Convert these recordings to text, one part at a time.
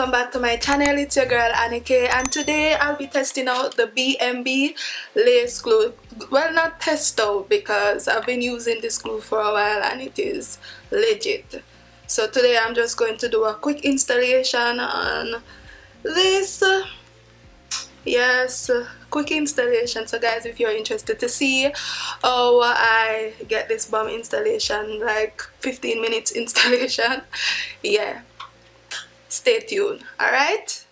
welcome back to my channel. It's your girl Annna-Kay, and today I'll be testing out the BMB lace glue. Well, not test out because I've been using this glue for a while and it is legit. So today I'm just going to do a quick installation on this. Yes, quick installation. So guys, if you're interested to see how I get this bomb installation, like 15 minutes installation, yeah, stay tuned. All right.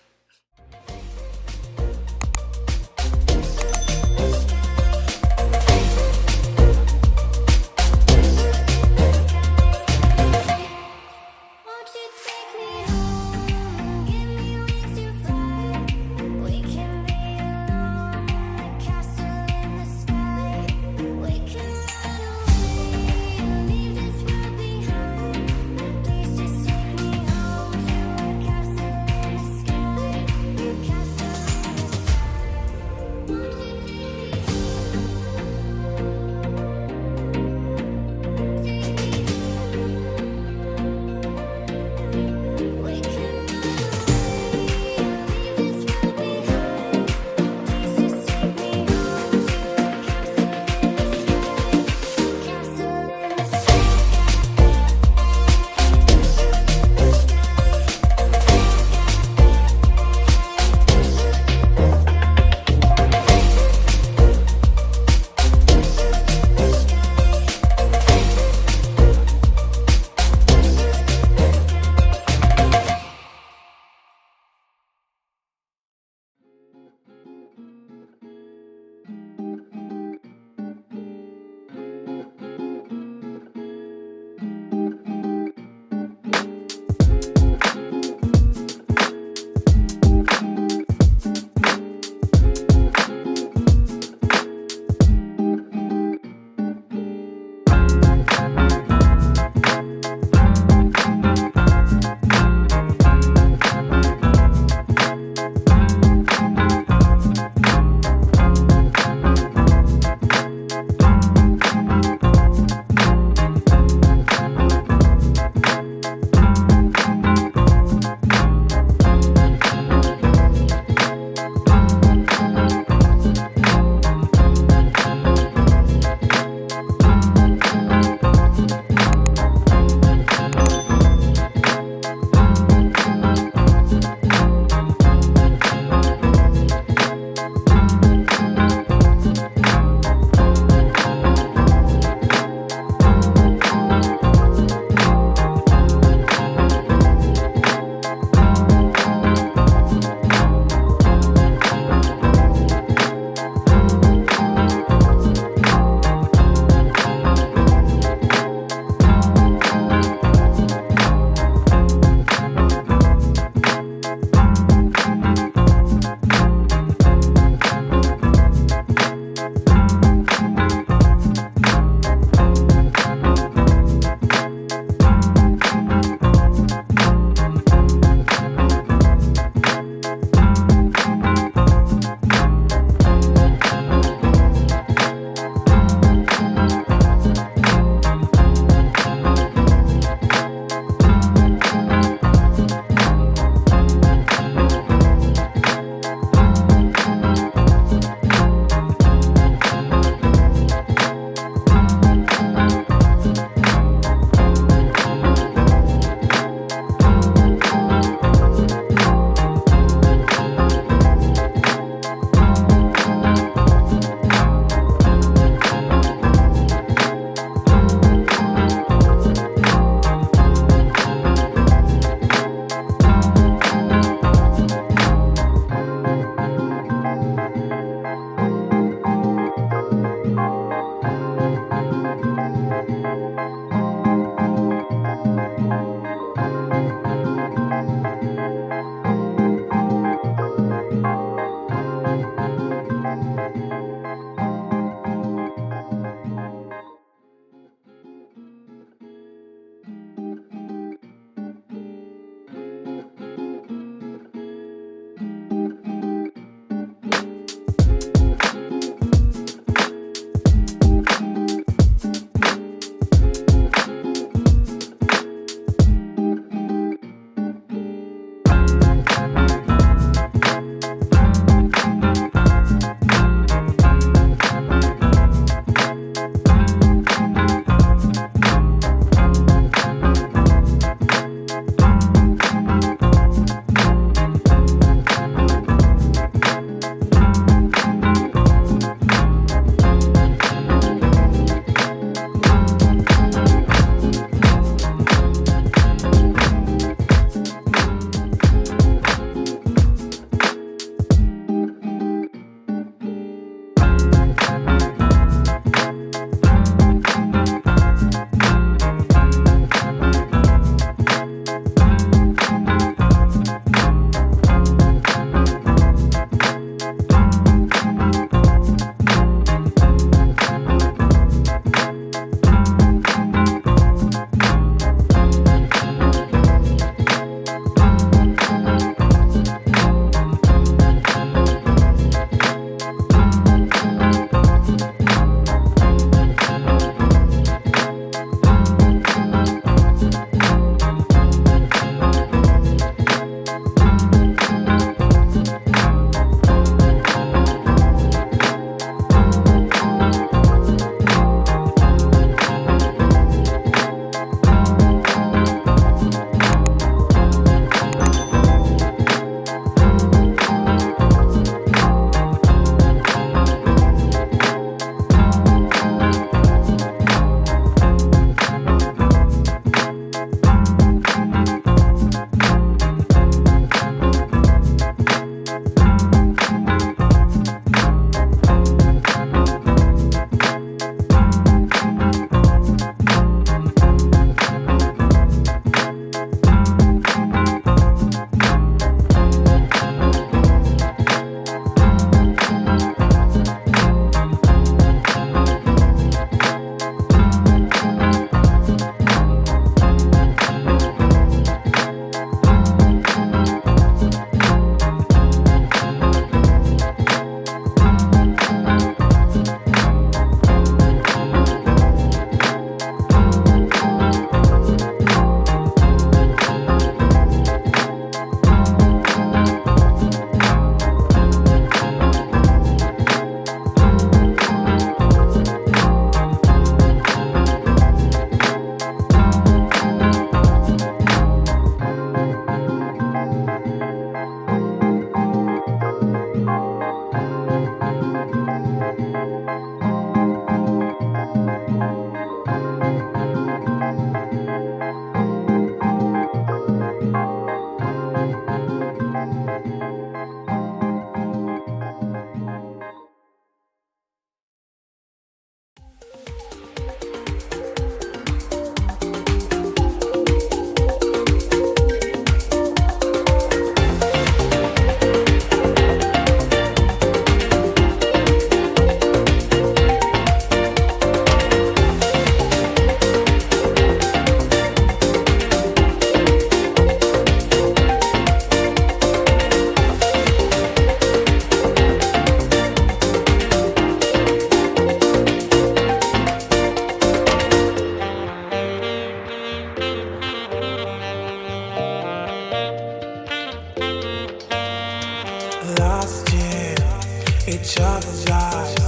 each other's lives,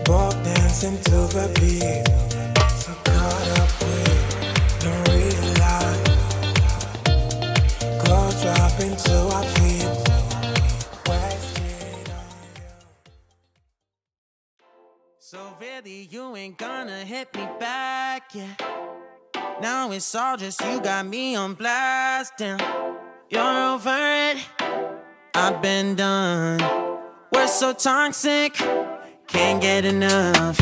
both dancing to the beat. So caught up with, don't realize, clothes dropping to our feet. So really you ain't gonna hit me back, yeah. Now it's all just you got me on blast, damn. You're over it, I've been done. We're so toxic, can't get enough.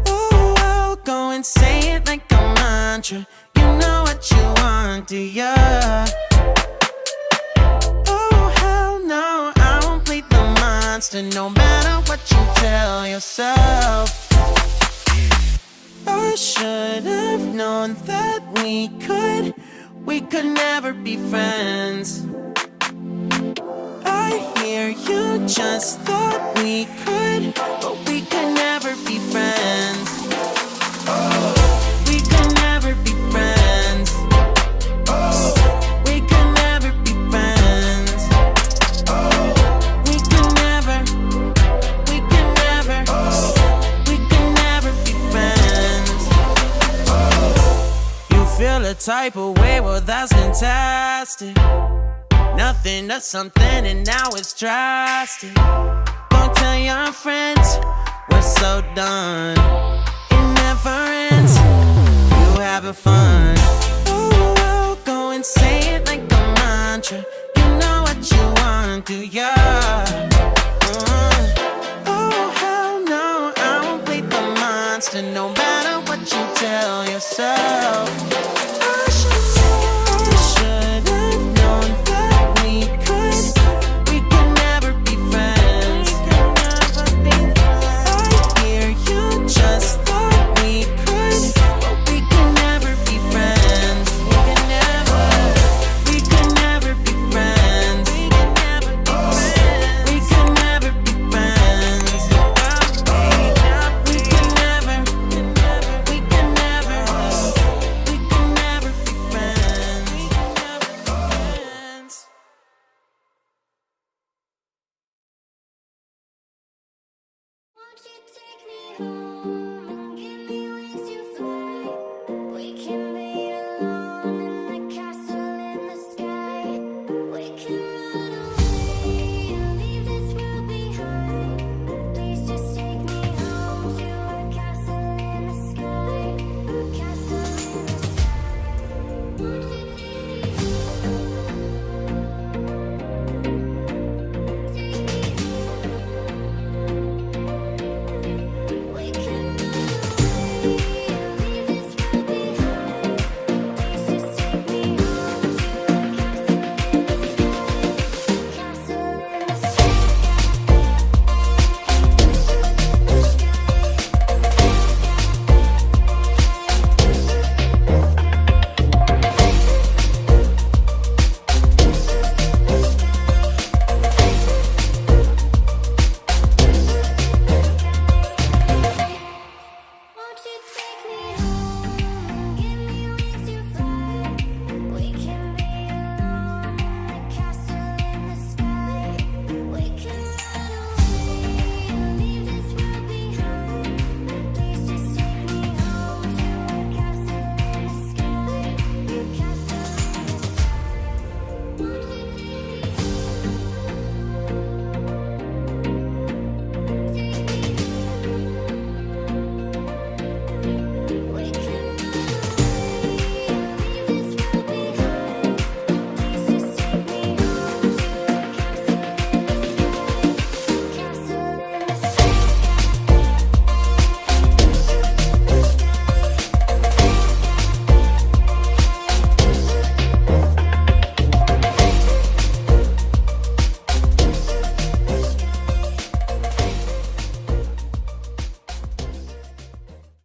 Ooh, I'll go and say it like a mantra. You know what you want, do ya? Oh, hell no, I won't play the monster, no matter what you tell yourself. I should have known that we could never be friends. I hear you just thought we could, but we could never be friends. We could never be friends. We could never be friends. We could never, we could never, we could never be friends. You feel a type of way, well that's fantastic. Nothing to something and now it's drastic. Don't tell your friends, we're so done. It never ends, you having fun. Oh, I'll go and say it like a mantra. You know what you want, do ya? Oh, hell no, I won't play the monster, no matter what you tell yourself. Take me